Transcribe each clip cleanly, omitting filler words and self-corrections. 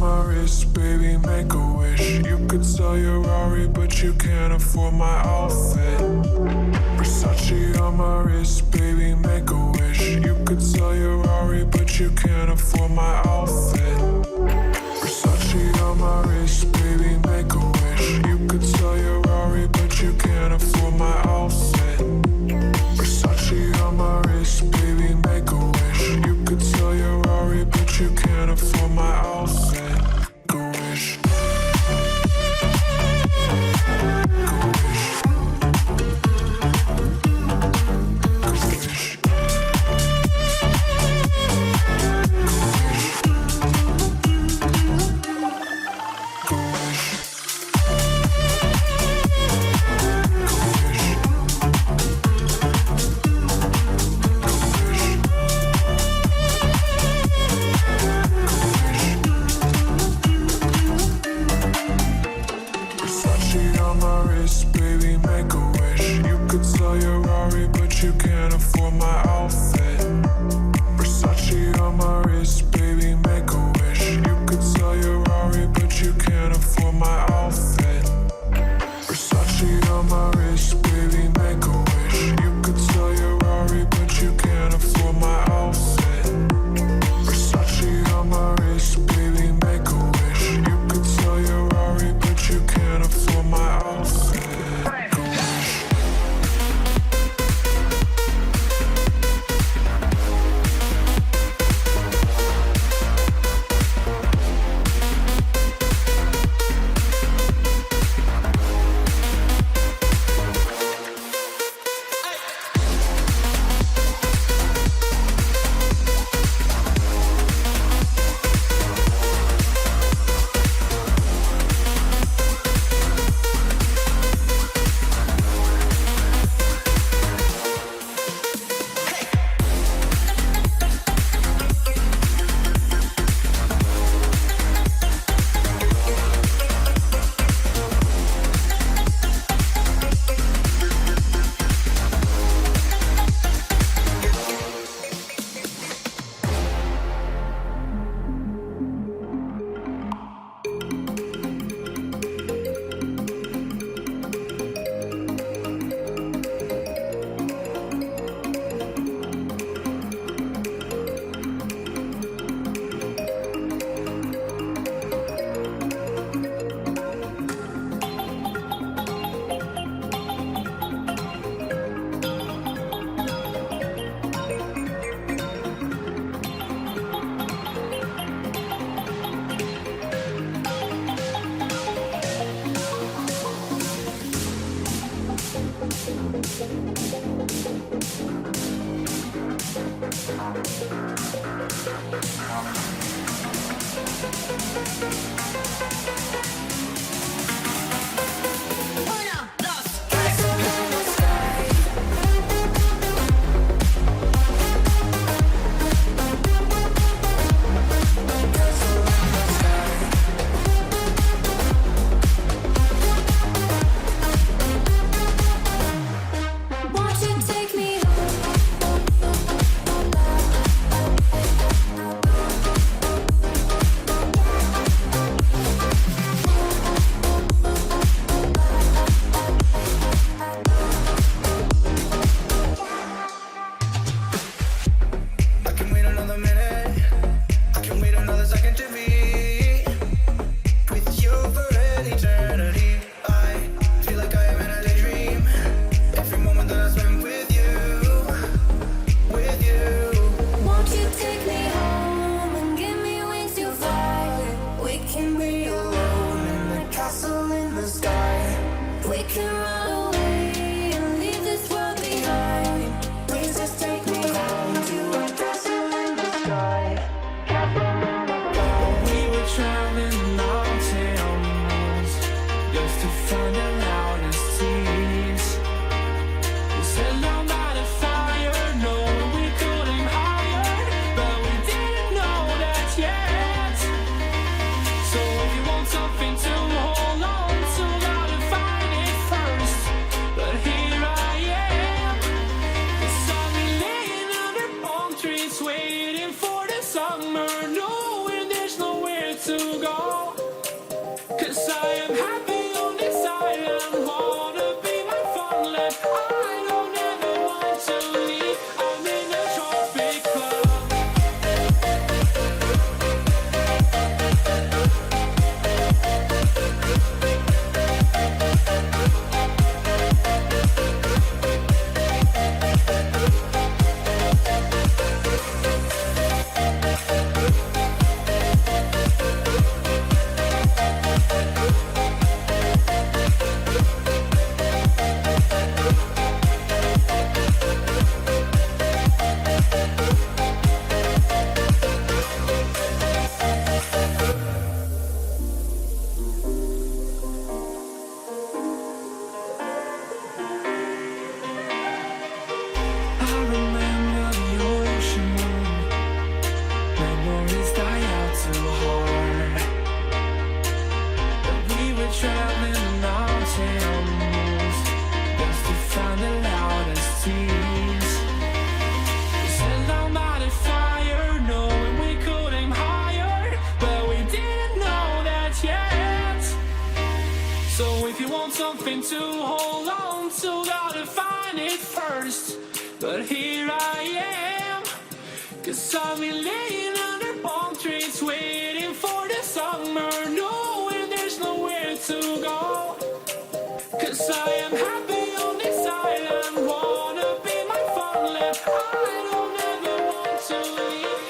my wrist, baby, make a wish. You could sell your Rari, but you can't afford my outfit. Versace on my wrist, baby, make a wish. You could sell your Rari, but you can't afford my outfit. Versace on my wrist, baby, make a wish. You could sell your Rari, but you can't afford my outfit. Versace on my wrist, baby, make a wish. You could sell your Rari, but you can't afford my outfit. Go wish. Go wish. Go wish. You can't afford my outfit. Versace on my wrist, baby, make a wish. You could sell your Rari, but you can't afford my outfit. Versace on my wrist, baby, make a wish. You could sell your Rari, but you can't afford my outfit. Versace on my wrist, baby, make a wish. You could sell your Rari, but you can't afford my outfit. Something to hold on to, gotta find it first. 'cause I am happy on this island. Wanna be my farmland. I don't ever want to leave. I'm in a tropic club. I remember the ocean, memories die out too hard. But we were traveling the mountains just to find the loudest tears. We set our mind on fire, knowing we could aim higher, but we didn't know that yet. So if you want something to hold on to, gotta find it first. But here I am, 'cause I've been laying under palm trees, waiting for the summer, knowing there's nowhere to go. 'Cause I am happy on this island, wanna be my farmland. I don't ever want to leave.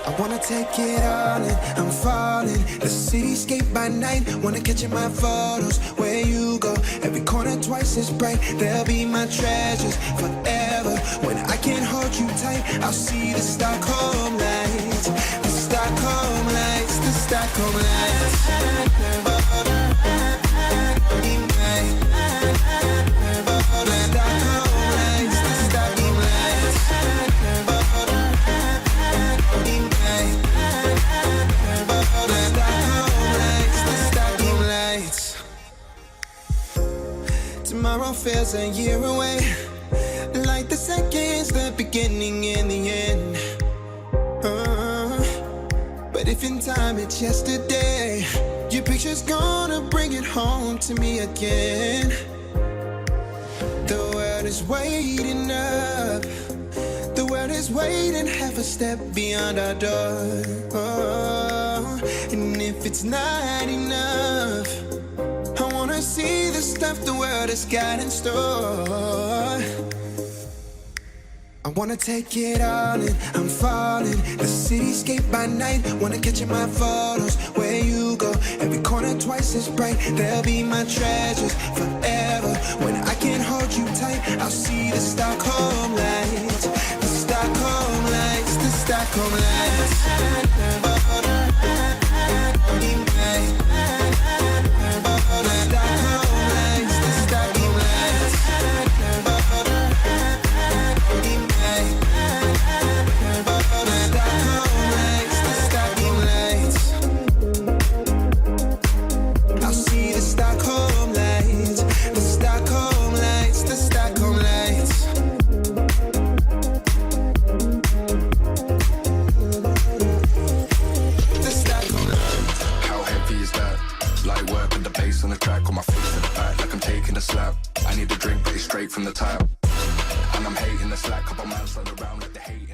I wanna take it all in, I'm falling. The cityscape by night, wanna catch in my photos. Where you go, every corner twice as bright. They'll be my treasures forever. When I can't hold you tight, I'll see the Stockholm lights. The Stockholm lights, the Stockholm lights. Tomorrow feels a year away, like the seconds, the beginning and the end. But if in time it's yesterday, your picture's gonna bring it home to me again. The world is waiting up, the world is waiting half a step beyond our door. And if it's not enough, I wanna see the stuff the world has got in store. I wanna take it all in, I'm falling. The cityscape by night, wanna catch in my photos. Where you go, every corner twice as bright. They'll be my treasures forever. When I can't hold you tight, I'll see the Stockholm lights. The Stockholm lights, the Stockholm lights. From the top, and I'm hating the slack, couple miles further around, let the hate